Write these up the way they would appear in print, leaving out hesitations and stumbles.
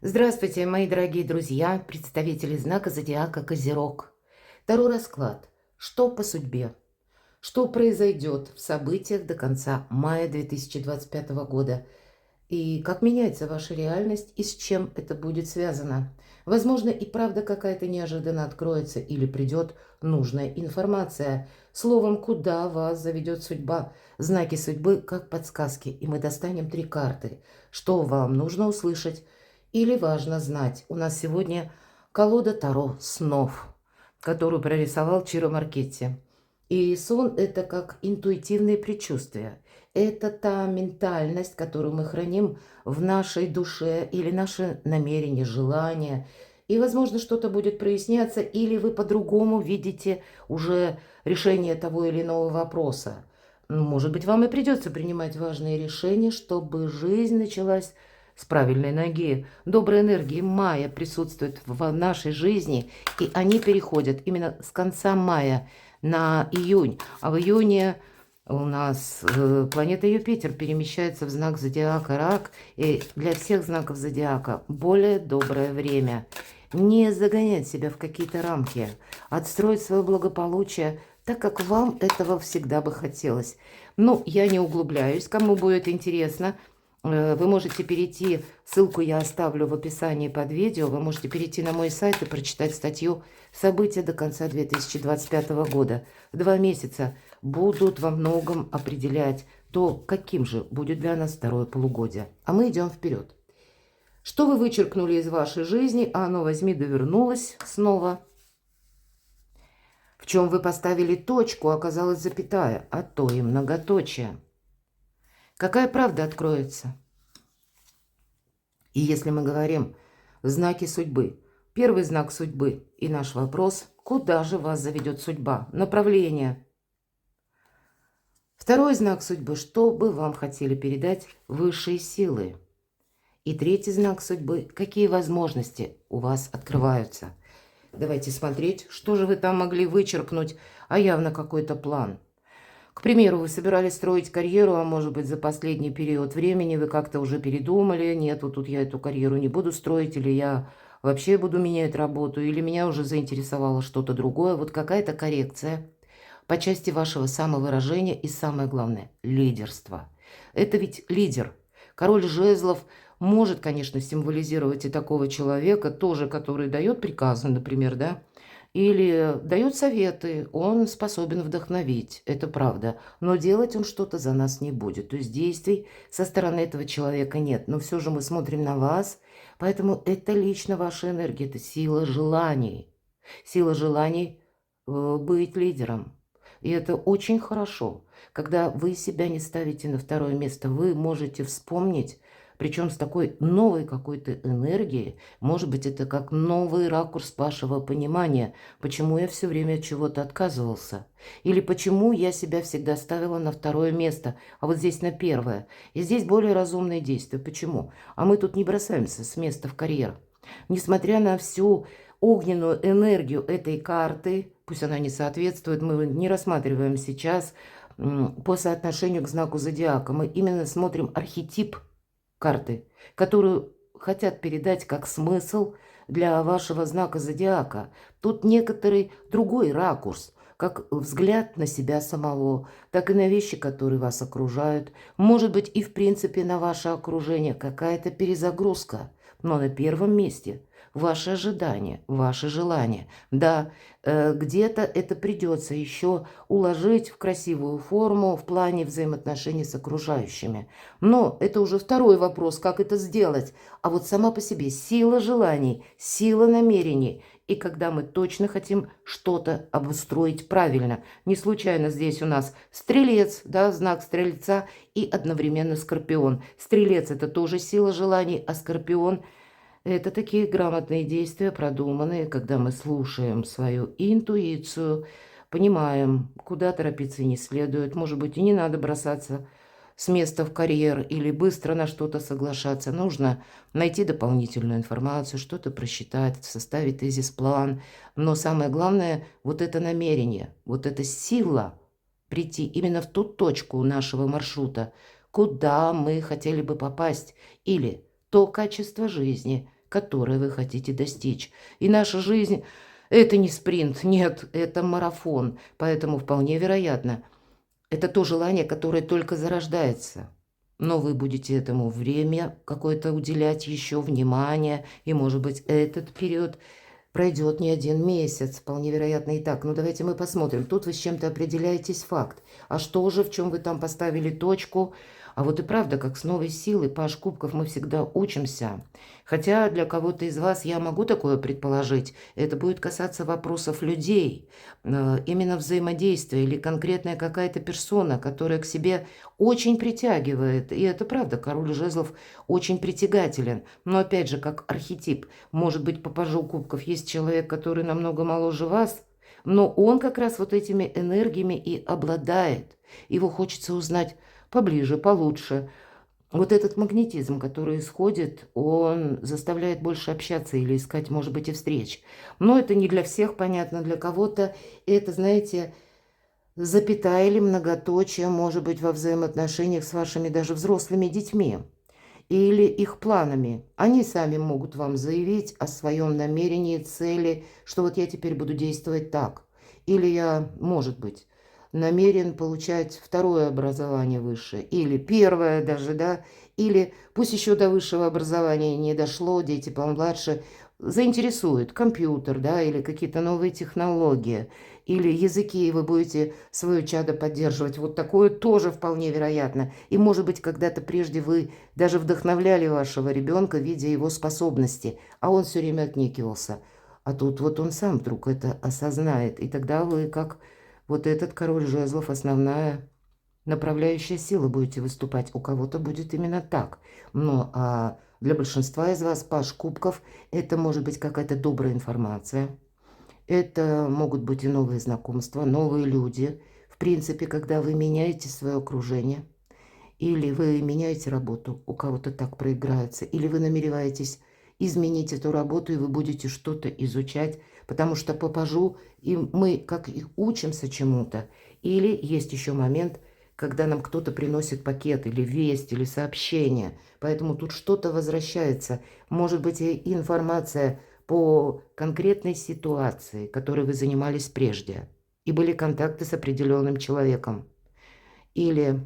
Здравствуйте, мои дорогие друзья, представители знака зодиака Козерог. Второй расклад. Что по судьбе? Что произойдет в событиях до конца мая 2025 года? И как меняется ваша реальность и с чем это будет связано? Возможно, и правда какая-то неожиданно откроется или придет нужная информация. Словом, куда вас заведет судьба? Знаки судьбы как подсказки, и мы достанем 3 карты. Что вам нужно услышать или важно знать? У нас сегодня колода Таро снов, которую прорисовал Чиро Маркетти. И сон – это как интуитивные предчувствия. Это та ментальность, которую мы храним в нашей душе, или наши намерения, желания. И, возможно, что-то будет проясняться, или вы по-другому видите уже решение того или иного вопроса. Может быть, вам и придется принимать важные решения, чтобы жизнь началась с правильной ноги. Добрая энергия мая присутствует в нашей жизни, и они переходят именно с конца мая на июнь. А в июне у нас планета Юпитер перемещается в знак зодиака Рак. И для всех знаков зодиака более доброе время. Не загонять себя в какие-то рамки, отстроить свое благополучие так, как вам этого всегда бы хотелось. Ну, я не углубляюсь. Кому будет интересно, вы можете перейти, ссылку я оставлю в описании под видео, вы можете перейти на мой сайт и прочитать статью «События до конца 2025 года». 2 месяца будут во многом определять то, каким же будет для нас второе полугодие. А мы идем вперед. Что вы вычеркнули из вашей жизни, а оно возьми да вернулось снова. В чем вы поставили точку, оказалась запятая, а то и многоточие. Какая правда откроется? И если мы говорим знаки судьбы, первый знак судьбы и наш вопрос, куда же вас заведет судьба? Направление. Второй знак судьбы, что бы вам хотели передать высшие силы? И третий знак судьбы, какие возможности у вас открываются? Давайте смотреть, что же вы там могли вычеркнуть, а явно какой-то план. К примеру, вы собирались строить карьеру, а может быть за последний период времени вы как-то уже передумали, нет, вот тут я эту карьеру не буду строить, или я вообще буду менять работу, или меня уже заинтересовало что-то другое. Вот какая-то коррекция по части вашего самовыражения и, самое главное, лидерства. Это ведь лидер. Король жезлов может, конечно, символизировать и такого человека, тоже, который дает приказы, например, да, или дает советы, он способен вдохновить, это правда. Но делать он что-то за нас не будет. То есть действий со стороны этого человека нет. Но все же мы смотрим на вас, поэтому это лично ваша энергия, это сила желаний. Сила желаний быть лидером. И это очень хорошо. Когда вы себя не ставите на второе место, вы можете вспомнить, причем с такой новой какой-то энергией, может быть, это как новый ракурс вашего понимания, почему я все время от чего-то отказывался, или почему я себя всегда ставила на второе место, а вот здесь на первое. И здесь более разумные действия. Почему? А мы тут не бросаемся с места в карьер. Несмотря на всю огненную энергию этой карты, пусть она не соответствует, мы не рассматриваем сейчас по соотношению к знаку зодиака, мы именно смотрим архетип карты, которую хотят передать как смысл для вашего знака зодиака. Тут некоторый другой ракурс, как взгляд на себя самого, так и на вещи, которые вас окружают. Может быть, и в принципе на ваше окружение какая-то перезагрузка. Но на первом месте ваши ожидания, ваши желания. Да, где-то это придется еще уложить в красивую форму в плане взаимоотношений с окружающими. Но это уже второй вопрос, как это сделать. А вот сама по себе сила желаний, сила намерений. И когда мы точно хотим что-то обустроить правильно. Не случайно здесь у нас стрелец, да, знак стрельца и одновременно скорпион. Стрелец – это тоже сила желаний, а скорпион – это такие грамотные действия, продуманные, когда мы слушаем свою интуицию, понимаем, куда торопиться не следует. Может быть, и не надо бросаться с места в карьер или быстро на что-то соглашаться. Нужно найти дополнительную информацию, что-то просчитать, составить тезис-план. Но самое главное, вот это намерение, вот эта сила прийти именно в ту точку нашего маршрута, куда мы хотели бы попасть, или то качество жизни, которое вы хотите достичь. И наша жизнь – это не спринт, нет, это марафон. Поэтому вполне вероятно, это то желание, которое только зарождается. Но вы будете этому время какое-то уделять, еще внимание. И, может быть, этот период пройдет не 1 месяц, вполне вероятно и так. Но давайте мы посмотрим. Тут вы с чем-то определяетесь, факт. А что же, в чем вы там поставили точку? А вот и правда, как с новой силой, Паж Кубков, мы всегда учимся. Хотя для кого-то из вас я могу такое предположить. Это будет касаться вопросов людей. Именно взаимодействия или конкретная какая-то персона, которая к себе очень притягивает. И это правда, король жезлов очень притягателен. Но опять же, как архетип. Может быть, по Пажу Кубков есть человек, который намного моложе вас, но он как раз вот этими энергиями и обладает. Его хочется узнать поближе, получше. Вот этот магнетизм, который исходит, он заставляет больше общаться или искать, может быть, и встреч. Но это не для всех, понятно, для кого-то. Это, знаете, запятая или многоточие, может быть, во взаимоотношениях с вашими даже взрослыми детьми или их планами. Они сами могут вам заявить о своем намерении, цели, что вот я теперь буду действовать так. Или я, может быть, намерен получать второе образование высшее, или первое даже, да, или пусть еще до высшего образования не дошло, дети помладше, заинтересует компьютер, да, или какие-то новые технологии, или языки, и вы будете свое чадо поддерживать. Вот такое тоже вполне вероятно. И, может быть, когда-то прежде вы даже вдохновляли вашего ребенка, видя его способности, а он все время отнекивался. А тут вот он сам вдруг это осознает, и тогда вы как вот этот король жезлов, основная направляющая сила будете выступать. У кого-то будет именно так. Но для большинства из вас Паж Кубков это может быть какая-то добрая информация. Это могут быть и новые знакомства, новые люди. В принципе, когда вы меняете свое окружение, или вы меняете работу, у кого-то так проиграется, или вы намереваетесь изменить эту работу, и вы будете что-то изучать, потому что по Пажу и мы как и учимся чему-то. Или есть еще момент, когда нам кто-то приносит пакет, или весть, или сообщение. Поэтому тут что-то возвращается. Может быть, и информация по конкретной ситуации, которой вы занимались прежде, и были контакты с определенным человеком. Или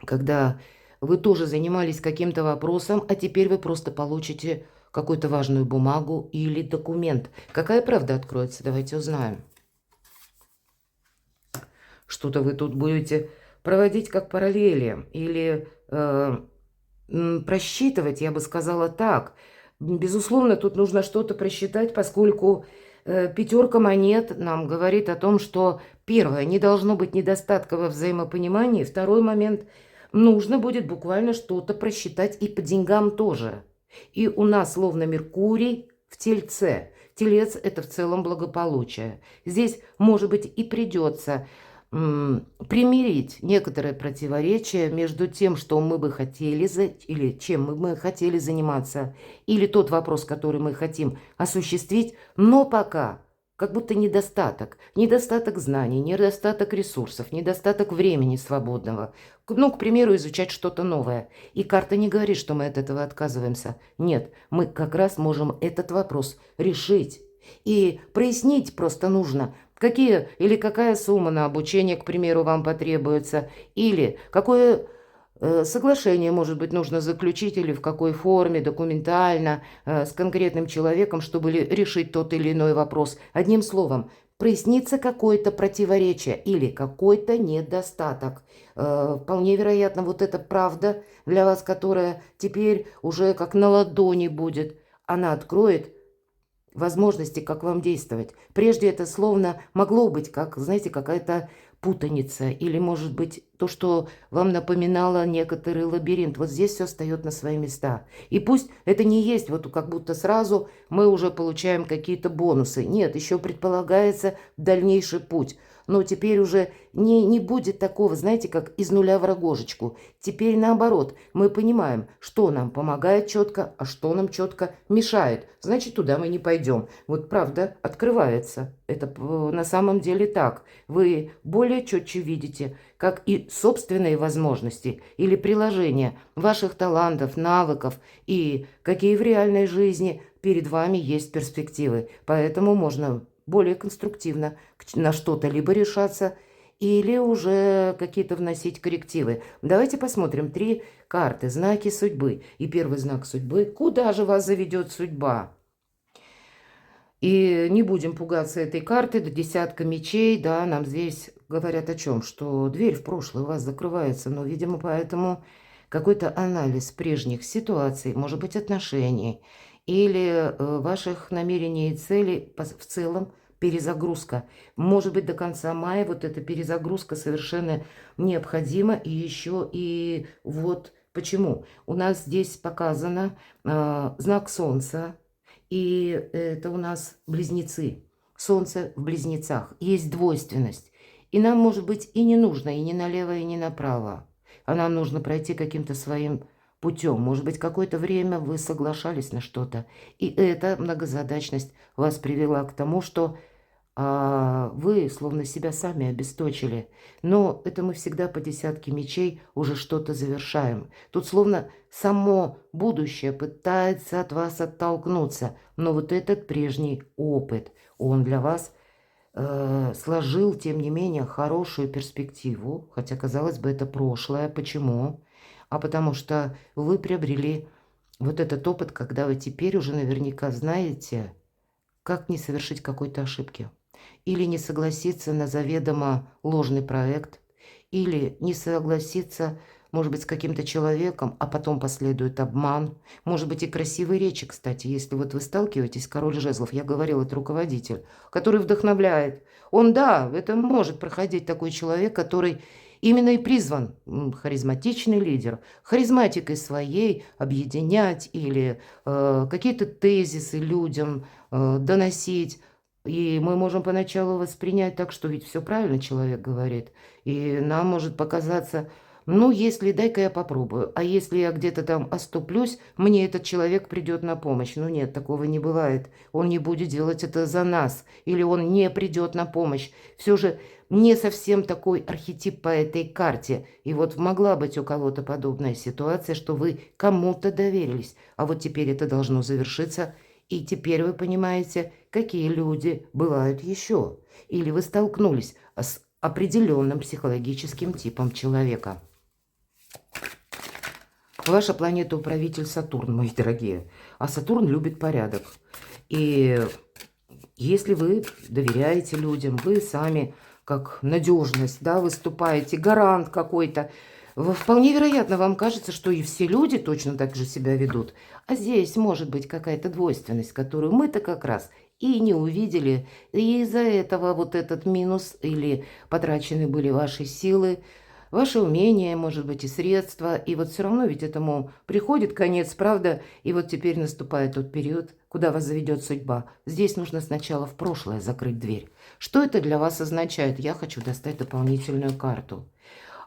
когда вы тоже занимались каким-то вопросом, а теперь вы просто получите какую-то важную бумагу или документ. Какая правда откроется? Давайте узнаем. Что-то вы тут будете проводить как параллели или просчитывать, я бы сказала так. Безусловно, тут нужно что-то просчитать, поскольку пятерка монет нам говорит о том, что первое, не должно быть недостатка во взаимопонимании. Второй момент, нужно будет буквально что-то просчитать и по деньгам тоже. И у нас словно Меркурий в Тельце. Телец – это в целом благополучие. Здесь, может быть, и придется примирить некоторые противоречия между тем, что мы бы хотели, или чем мы хотели заниматься, или тот вопрос, который мы хотим осуществить, но пока как будто недостаток. Недостаток знаний, недостаток ресурсов, недостаток времени свободного. Ну, к примеру, изучать что-то новое. И карта не говорит, что мы от этого отказываемся. Нет, мы как раз можем этот вопрос решить. И прояснить просто нужно, какие или какая сумма на обучение, к примеру, вам потребуется, или какое соглашение, может быть, нужно заключить, или в какой форме, документально, с конкретным человеком, чтобы решить тот или иной вопрос. Одним словом, прояснится какое-то противоречие или какой-то недостаток. Вполне вероятно, вот эта правда для вас, которая теперь уже как на ладони будет, она откроет возможности, как вам действовать. Прежде это словно могло быть, как, знаете, какая-то путаница, или, может быть, то, что вам напоминало некоторый лабиринт. Вот здесь все встает на свои места. И пусть это не есть вот как будто сразу мы уже получаем какие-то бонусы. Нет, еще предполагается дальнейший путь. но теперь уже не будет такого, знаете, как из нуля в рогожечку. Теперь наоборот, мы понимаем, что нам помогает четко, а что нам четко мешает. Значит, туда мы не пойдем. Вот правда открывается. Это на самом деле так. Вы более четче видите, как и собственные возможности или приложения ваших талантов, навыков и какие в реальной жизни перед вами есть перспективы. Поэтому можно более конструктивно на что-то либо решаться, или уже какие-то вносить коррективы. Давайте посмотрим 3 карты, знаки судьбы. И первый знак судьбы. Куда же вас заведет судьба? И не будем пугаться этой карты, до 10 мечей, да, нам здесь говорят о чем? Что дверь в прошлое у вас закрывается, но, видимо, поэтому какой-то анализ прежних ситуаций, может быть, отношений или ваших намерений и целей в целом перезагрузка. Может быть, до конца мая вот эта перезагрузка совершенно необходима. И еще и вот почему. У нас здесь показано знак Солнца. И это у нас близнецы. Солнце в близнецах. Есть двойственность. И нам, может быть, и не нужно, и не налево, и не направо. А нам нужно пройти каким-то своим путем. Может быть, какое-то время вы соглашались на что-то. И эта многозадачность вас привела к тому, что вы словно себя сами обесточили. Но это мы всегда по 10 мечей уже что-то завершаем. Тут словно само будущее пытается от вас оттолкнуться. Но вот этот прежний опыт, он для вас сложил, тем не менее, хорошую перспективу. Хотя, казалось бы, это прошлое. Почему? А потому что вы приобрели вот этот опыт, когда вы теперь уже наверняка знаете, как не совершить какой-то ошибки. Или не согласиться на заведомо ложный проект, или не согласиться, может быть, с каким-то человеком, а потом последует обман. Может быть, и красивые речи, кстати. Если вот вы сталкиваетесь, король жезлов, я говорила, это руководитель, который вдохновляет. Он, да, это может проходить такой человек, который именно и призван, харизматичный лидер, харизматикой своей объединять или какие-то тезисы людям доносить. И мы можем поначалу воспринять так, что ведь все правильно человек говорит. И нам может показаться, ну, если дай-ка я попробую, а если я где-то там оступлюсь, мне этот человек придет на помощь. Ну нет, такого не бывает. Он не будет делать это за нас, или он не придет на помощь. Все же не совсем такой архетип по этой карте. И вот могла быть у кого-то подобная ситуация, что вы кому-то доверились, а вот теперь это должно завершиться. И теперь вы понимаете, какие люди бывают еще. Или вы столкнулись с определенным психологическим типом человека. Ваша планета управитель Сатурн, мои дорогие. А Сатурн любит порядок. И если вы доверяете людям, вы сами как надежность, да, выступаете, гарант какой-то, вполне вероятно, вам кажется, что и все люди точно так же себя ведут. А здесь может быть какая-то двойственность, которую мы-то как раз и не увидели. И из-за этого вот этот минус или потрачены были ваши силы, ваши умения, может быть, и средства. И вот все равно ведь этому приходит конец, правда? И вот теперь наступает тот период, куда вас заведет судьба. Здесь нужно сначала в прошлое закрыть дверь. Что это для вас означает? Я хочу достать дополнительную карту.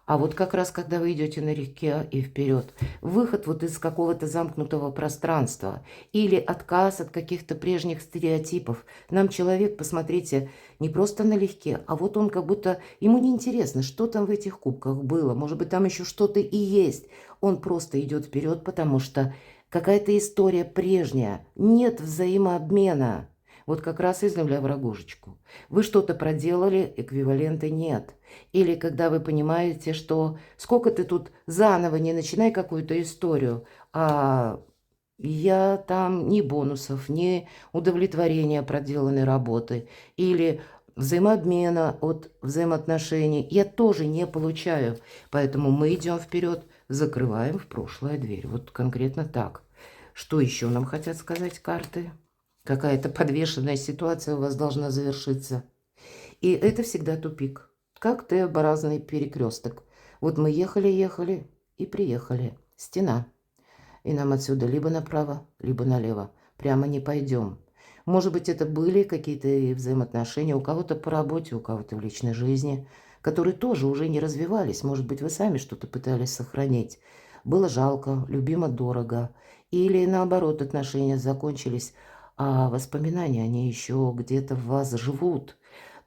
А вот как раз, когда вы идете налегке и вперед, выход вот из какого-то замкнутого пространства или отказ от каких-то прежних стереотипов. Нам человек, посмотрите, не просто налегке, а вот он как будто, ему неинтересно, что там в этих кубках было. Может быть, там еще что-то и есть. Он просто идет вперед, потому что какая-то история прежняя, нет взаимообмена. Вот как раз из нуля в рогожечку. Вы что-то проделали, эквивалента нет. Или когда вы понимаете, что сколько ты тут заново не начинай какую-то историю, а я там ни бонусов, ни удовлетворения проделанной работы, или взаимообмена от взаимоотношений я тоже не получаю. Поэтому мы идем вперед, закрываем в прошлое дверь. Вот конкретно так. Что еще нам хотят сказать карты? Какая-то подвешенная ситуация у вас должна завершиться. И это всегда тупик. Как Т-образный перекресток. Вот мы ехали и приехали. Стена. И нам отсюда либо направо, либо налево. Прямо не пойдем. Может быть, это были какие-то взаимоотношения у кого-то по работе, у кого-то в личной жизни, которые тоже уже не развивались. Может быть, вы сами что-то пытались сохранить. Было жалко, любимо дорого. Или наоборот, отношения закончились, а воспоминания, они еще где-то в вас живут.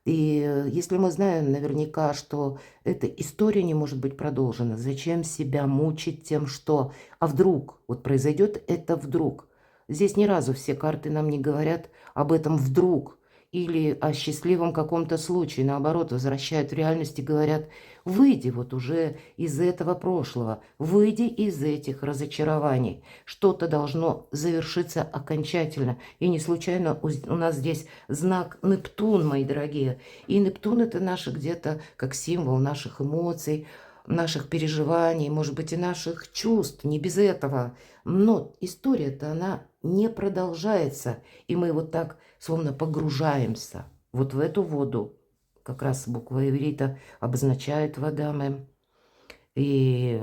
И если мы знаем наверняка, что эта история не может быть продолжена, зачем себя мучить тем, что... А вдруг? Вот произойдет это вдруг. Здесь ни разу все карты нам не говорят об этом вдруг. Или о счастливом каком-то случае. Наоборот, возвращают в реальность и говорят, выйди вот уже из этого прошлого, выйди из этих разочарований. Что-то должно завершиться окончательно. И не случайно у нас здесь знак Нептун, мои дорогие. И Нептун – это наше где-то как символ наших эмоций, наших переживаний, может быть, и наших чувств. Не без этого. Но история-то, она не продолжается. И мы вот так словно погружаемся вот в эту воду. Как раз буква иврита обозначает вода, мэм. И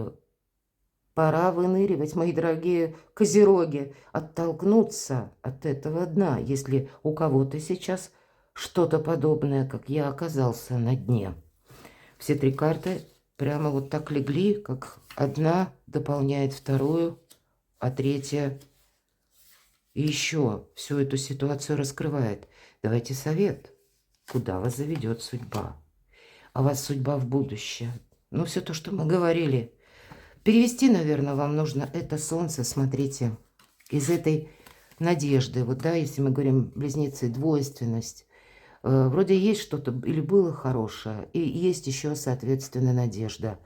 пора выныривать, мои дорогие козероги, оттолкнуться от этого дна, если у кого-то сейчас что-то подобное, как я, оказался на дне. Все три карты прямо вот так легли, как одна дополняет вторую, а третья еще всю эту ситуацию раскрывает. Давайте совет. Куда вас заведет судьба? А вас судьба в будущее. Ну, все то, что мы говорили. Перевести, наверное, вам нужно это солнце, смотрите, из этой надежды. Вот, да, если мы говорим близнецы, двойственность. Вроде есть что-то или было хорошее, и есть еще, соответственно, надежда.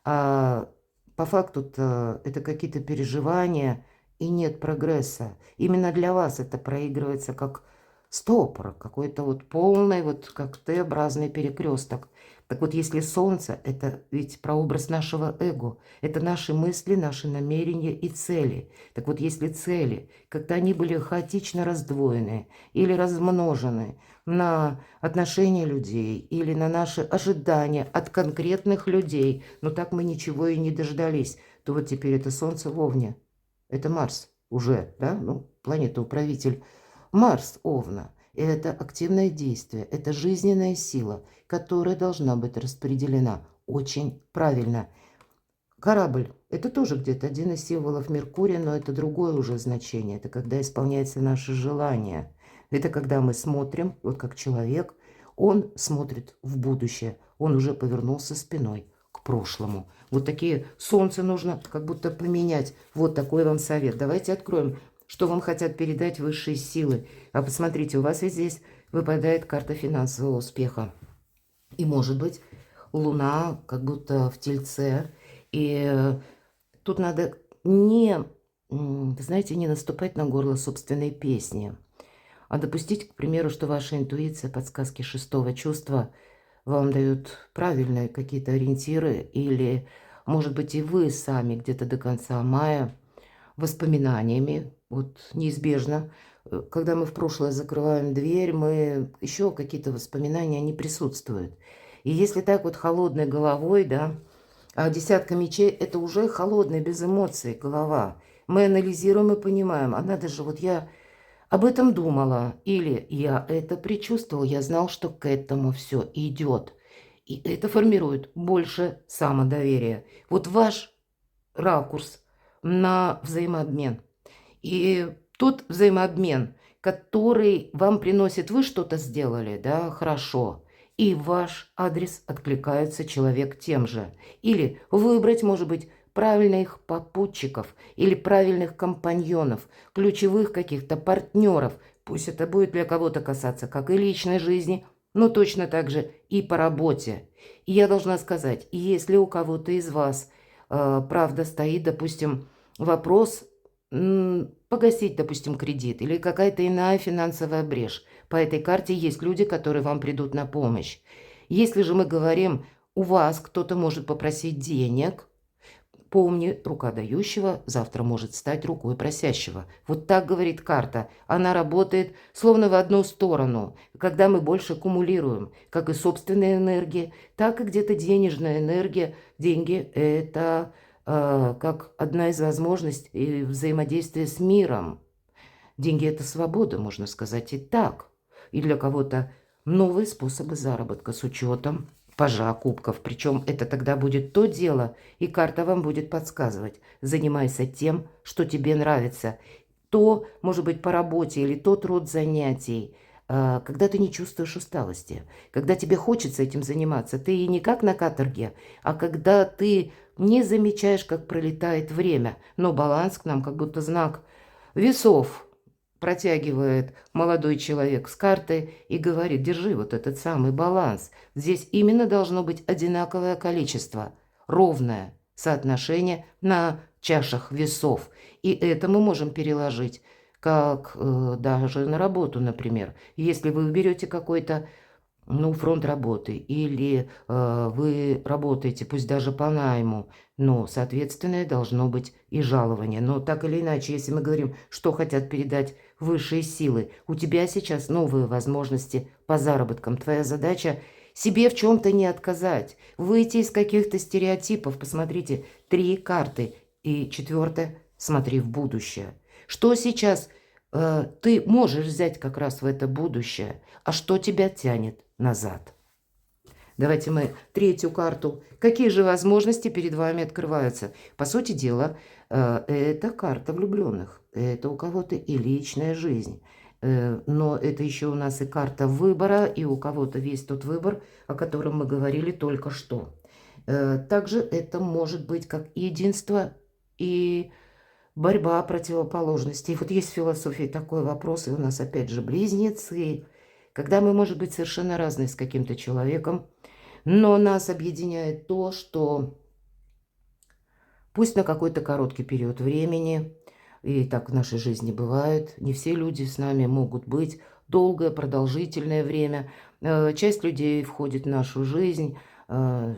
А по факту-то это какие-то переживания, и нет прогресса. Именно для вас это проигрывается как стопор, какой-то вот полный, вот как Т-образный перекресток. Так вот, если солнце, это ведь прообраз нашего эго, это наши мысли, наши намерения и цели. Так вот, если цели, когда они были хаотично раздвоены или размножены на отношения людей или на наши ожидания от конкретных людей, но так мы ничего и не дождались, то вот теперь это солнце в Овне. Это Марс уже, да, ну, планета-управитель. Марс Овна. И это активное действие, это жизненная сила, которая должна быть распределена очень правильно. Корабль – это тоже где-то один из символов Меркурия, но это другое уже значение. Это когда исполняется наше желание. Это когда мы смотрим, вот как человек, он смотрит в будущее, он уже повернулся спиной к прошлому. Вот такие солнце нужно как будто поменять. Вот такой вам совет. Давайте откроем, что вам хотят передать высшие силы. А посмотрите, у вас ведь здесь выпадает карта финансового успеха. И может быть Луна как будто в Тельце. И тут надо не, знаете, не наступать на горло собственной песни, а допустить, к примеру, что ваша интуиция, подсказки шестого чувства вам дают правильные какие-то ориентиры, или, может быть, и вы сами где-то до конца мая воспоминаниями, вот неизбежно, когда мы в прошлое закрываем дверь, мы еще какие-то воспоминания, они присутствуют. И если так вот холодной головой, да, а десятка мечей – это уже холодная, без эмоций голова. Мы анализируем и понимаем, а надо же, вот я об этом думала, или я это предчувствовал, я знал, что к этому все идет. И это формирует больше самодоверия. Вот ваш ракурс на взаимообмен. И тот взаимообмен, который вам приносит, вы что-то сделали, да, хорошо, и в ваш адрес откликается человек тем же. Или выбрать, может быть, правильных попутчиков или правильных компаньонов, ключевых каких-то партнеров. Пусть это будет для кого-то касаться как и личной жизни, но точно так же и по работе. И я должна сказать, если у кого-то из вас, правда, стоит, допустим, вопрос погасить, допустим, кредит или какая-то иная финансовая брешь, по этой карте есть люди, которые вам придут на помощь. Если же мы говорим, у вас кто-то может попросить денег, помни, рука дающего завтра может стать рукой просящего. Вот так говорит карта. Она работает словно в одну сторону, когда мы больше кумулируем, как и собственная энергия, так и где-то денежная энергия. Деньги – это как одна из возможностей взаимодействия с миром. Деньги – это свобода, можно сказать и так. И для кого-то новые способы заработка с учетом пажа кубков. Причем это тогда будет то дело, и карта вам будет подсказывать. Занимайся тем, что тебе нравится. То, может быть, по работе или тот род занятий, когда ты не чувствуешь усталости, когда тебе хочется этим заниматься. Ты не как на каторге, а когда ты не замечаешь, как пролетает время. Но баланс к нам как будто знак весов протягивает молодой человек с картой и говорит: держи вот этот самый баланс. Здесь именно должно быть одинаковое количество, ровное соотношение на чашах весов. И это мы можем переложить как даже на работу, например. Если вы берете какой-то фронт работы, или вы работаете, пусть даже по найму, но, соответственно, должно быть и жалование. Но так или иначе, если мы говорим, что хотят передать высшие силы, у тебя сейчас новые возможности по заработкам. Твоя задача себе в чем-то не отказать, выйти из каких-то стереотипов. Посмотрите, 3 карты, и 4 смотри в будущее. Что сейчас ты можешь взять как раз в это будущее, а что тебя тянет назад? Давайте мы 3-ю карту. Какие же возможности перед вами открываются? По сути дела, это карта влюбленных. Это у кого-то и личная жизнь. Но это еще у нас и карта выбора, и у кого-то весь тот выбор, о котором мы говорили только что. Также это может быть как единство и борьба противоположностей. Вот есть в философии такой вопрос, и у нас опять же близнецы. Когда мы, может быть, совершенно разные с каким-то человеком, но нас объединяет то, что пусть на какой-то короткий период времени, и так в нашей жизни бывает, не все люди с нами могут быть долгое, продолжительное время. Часть людей входит в нашу жизнь,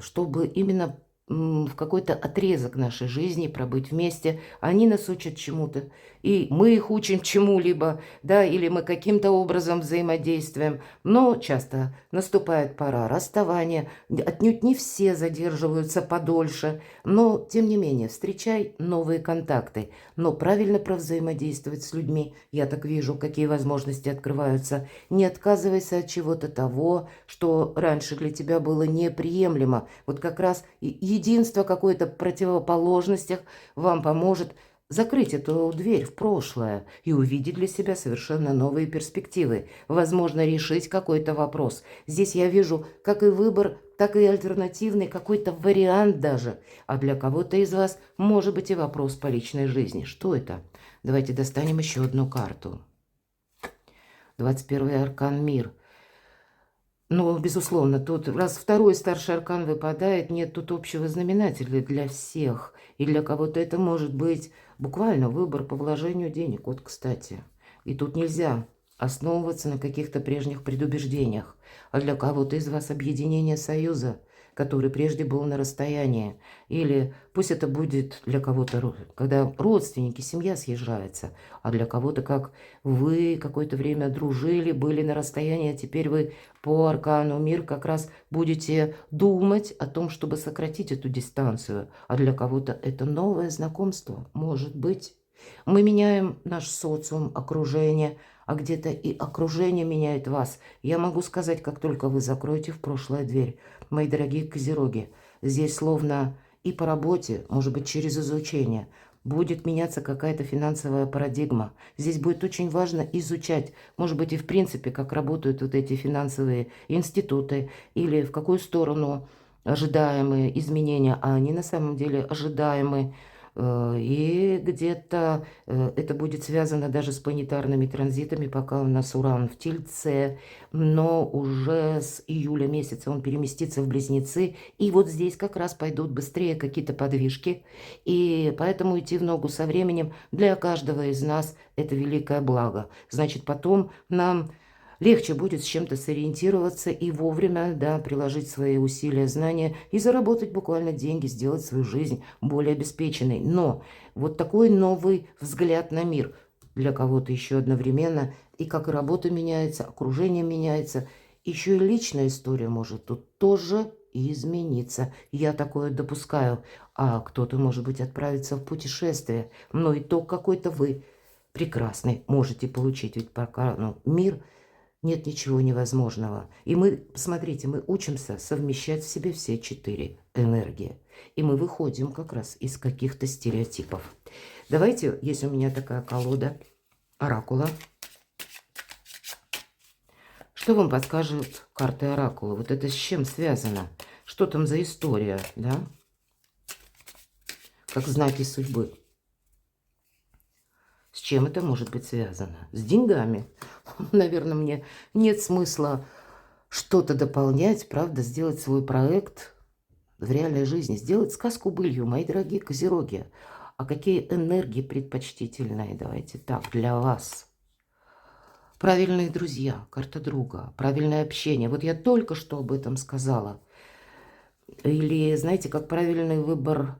чтобы именно в какой-то отрезок нашей жизни пробыть вместе. Они нас учат чему-то, и мы их учим чему-либо, да, или мы каким-то образом взаимодействуем. Но часто наступает пора расставания, отнюдь не все задерживаются подольше, но, тем не менее, встречай новые контакты, но правильно провзаимодействовать с людьми. Я так вижу, какие возможности открываются. Не отказывайся от чего-то того, что раньше для тебя было неприемлемо. Вот как раз единство какой-то противоположностях вам поможет закрыть эту дверь в прошлое и увидеть для себя совершенно новые перспективы. Возможно, решить какой-то вопрос. Здесь я вижу как и выбор, так и альтернативный какой-то вариант даже. А для кого-то из вас может быть и вопрос по личной жизни. Что это? Давайте достанем еще одну карту. 21-й аркан «Мир». Ну, безусловно, тут раз второй старший аркан выпадает, нет тут общего знаменателя для всех. И для кого-то это может быть буквально выбор по вложению денег. Вот, кстати. И тут нельзя основываться на каких-то прежних предубеждениях. А для кого-то из вас объединение союза, который прежде был на расстоянии. Или пусть это будет для кого-то, когда родственники, семья съезжается, а для кого-то, как вы какое-то время дружили, были на расстоянии, а теперь вы по аркану «Мир» как раз будете думать о том, чтобы сократить эту дистанцию. А для кого-то это новое знакомство, может быть. Мы меняем наш социум, окружение, а где-то и окружение меняет вас. Я могу сказать, как только вы закроете в прошлое дверь. Мои дорогие козероги, здесь словно и по работе, может быть, через изучение, будет меняться какая-то финансовая парадигма. Здесь будет очень важно изучать, может быть, и в принципе, как работают вот эти финансовые институты, или в какую сторону ожидаемые изменения, а они на самом деле ожидаемые. И где-то это будет связано даже с планетарными транзитами, пока у нас Уран в Тельце, но уже с июля месяца он переместится в Близнецы, и вот здесь как раз пойдут быстрее какие-то подвижки, и поэтому идти в ногу со временем для каждого из нас это великое благо. Значит, потом нам легче будет с чем-то сориентироваться и вовремя, да, приложить свои усилия, знания и заработать буквально деньги, сделать свою жизнь более обеспеченной. Но вот такой новый взгляд на мир для кого-то еще одновременно, и как и работа меняется, окружение меняется, еще и личная история может тут тоже измениться. Я такое допускаю. А кто-то, может быть, отправится в путешествие, но итог какой-то вы прекрасный можете получить. Ведь пока мир, нет ничего невозможного. И мы, посмотрите, мы учимся совмещать в себе все 4 энергии. И мы выходим как раз из каких-то стереотипов. Давайте, есть у меня такая колода оракула. Что вам подскажут карты оракула? Вот это с чем связано? Что там за история, да? Как знаки судьбы. С чем это может быть связано? С деньгами. Наверное, мне нет смысла что-то дополнять, правда, сделать свой проект в реальной жизни, сделать сказку былью, мои дорогие козероги. А какие энергии предпочтительные? Давайте так, для вас. Правильные друзья, карта друга, правильное общение. Вот я только что об этом сказала. Или, знаете, как правильный выбор,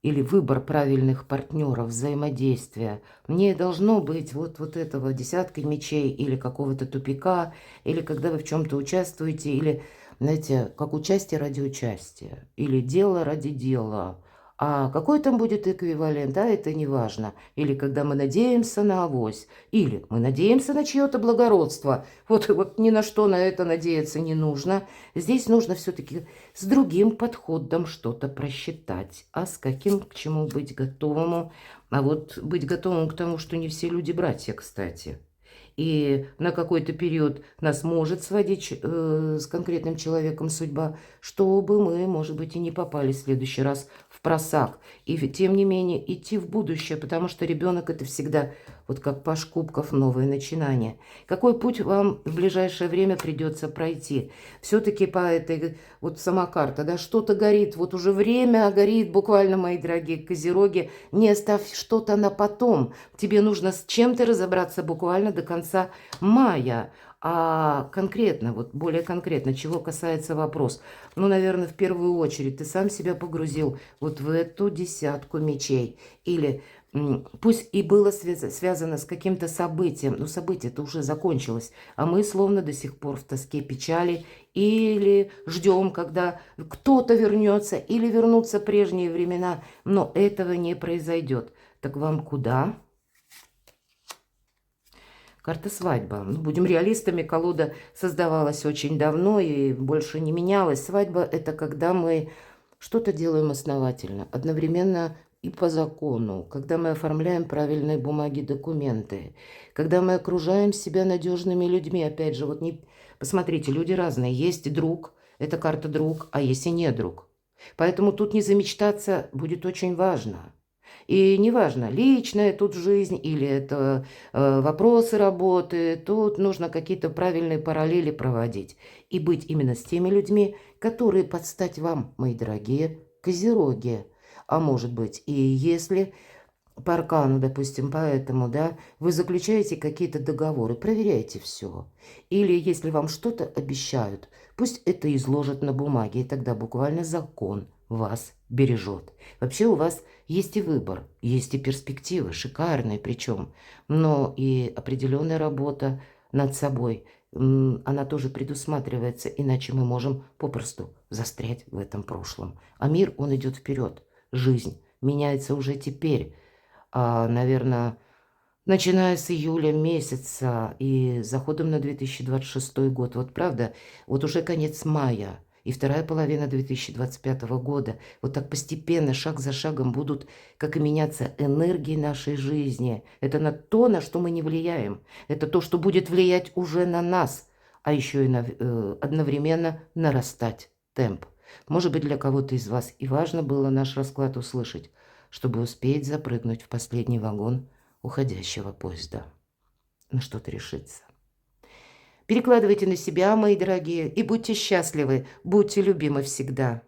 или выбор правильных партнеров, взаимодействия. Не должно быть вот этого десятка мечей или какого-то тупика, или когда вы в чем-то участвуете, или, знаете, как участие ради участия, или дело ради дела. А какой там будет эквивалент, это не важно. Или когда мы надеемся на авось, или мы надеемся на чье-то благородство. Вот ни на что на это надеяться не нужно. Здесь нужно все-таки с другим подходом что-то просчитать. А с каким, к чему быть готовому? А вот быть готовым к тому, что не все люди братья, кстати. И на какой-то период нас может сводить с конкретным человеком судьба, чтобы мы, может быть, и не попали в следующий раз в просак. И тем не менее идти в будущее, потому что ребенок это всегда, вот как Паш Кубков, новое начинание. Какой путь вам в ближайшее время придется пройти? Все-таки по этой, вот сама карта, да, что-то горит, вот уже время горит, буквально, мои дорогие козероги, не оставь что-то на потом. Тебе нужно с чем-то разобраться буквально до конца мая. А конкретно, вот более конкретно, чего касается вопрос, наверное, в первую очередь ты сам себя погрузил вот в эту десятку мечей. Или пусть и было связано с каким-то событием, но событие-то уже закончилось, а мы словно до сих пор в тоске, печали, или ждем, когда кто-то вернется, или вернутся прежние времена, но этого не произойдет. Так вам куда? Карта свадьба. Будем реалистами, колода создавалась очень давно и больше не менялась. Свадьба – это когда мы что-то делаем основательно, одновременно и по закону, когда мы оформляем правильные бумаги, документы, когда мы окружаем себя надежными людьми. Опять же, посмотрите, люди разные. Есть друг, это карта друг, а есть и не друг. Поэтому тут не замечтаться будет очень важно. И неважно, личная тут жизнь или это вопросы работы, тут нужно какие-то правильные параллели проводить. И быть именно с теми людьми, которые под стать вам, мои дорогие козероги. А может быть, и если по аркану, допустим, поэтому, да, вы заключаете какие-то договоры, проверяйте все. Или если вам что-то обещают, пусть это изложат на бумаге, и тогда буквально закон вас бережет. Вообще у вас есть и выбор, есть и перспективы, шикарные причем, но и определенная работа над собой, она тоже предусматривается, иначе мы можем попросту застрять в этом прошлом. А мир, он идет вперед, жизнь меняется уже теперь. Наверное, начиная с июля месяца и заходом на 2026 год. Вот правда, вот уже конец мая и вторая половина 2025 года. Вот так постепенно, шаг за шагом будут, как и меняться энергии нашей жизни. Это на то, на что мы не влияем. Это то, что будет влиять уже на нас, а еще и одновременно нарастать темп. Может быть, для кого-то из вас и важно было наш расклад услышать, чтобы успеть запрыгнуть в последний вагон уходящего поезда. На что-то решиться. Перекладывайте на себя, мои дорогие, и будьте счастливы, будьте любимы всегда.